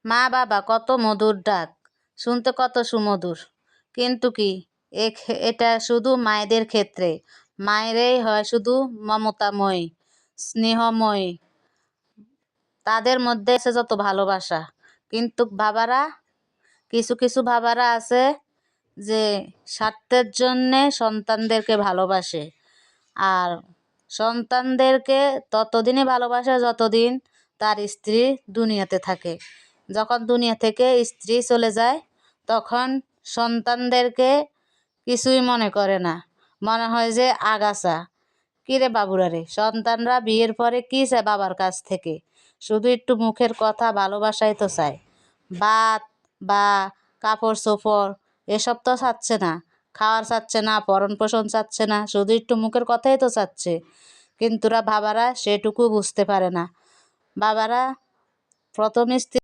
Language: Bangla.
মা বাবা কত মধুর ডাক, শুনতে কত সুমধুর। কিন্তু কি এটা শুধু মায়েদের ক্ষেত্রে। মায়েরাই হয় শুধু মমতাময়ী, স্নেহময়ী, তাদের মধ্যে আছে যত ভালোবাসা। কিন্তু বাবারা, কিছু কিছু বাবারা আছে যে স্বার্থের জন্যে সন্তানদেরকে ভালোবাসে, আর সন্তানদেরকে ততদিনই ভালোবাসে যতদিন তার স্ত্রী দুনিয়াতে থাকে। যখন দুনিয়া থেকে স্ত্রী চলে যায় তখন সন্তানদেরকে কিছুই মনে করে না, মনে হয় যে আগাছা। কিরে বাবুরা রে, সন্তানরা বিয়ের পরে কী চায় বাবার কাছ থেকে? শুধু একটু মুখের কথা, ভালোবাসাই তো চায়। ভাত বা কাপড় চোপড় এসব তো চাচ্ছে না, খাওয়ার চাচ্ছে না, ভরণ পোষণ চাচ্ছে না, শুধু একটু মুখের কথাই তো চাচ্ছে। কিন্তু বাবারা সেটুকু বুঝতে পারে না। বাবারা প্রথম স্ত্রী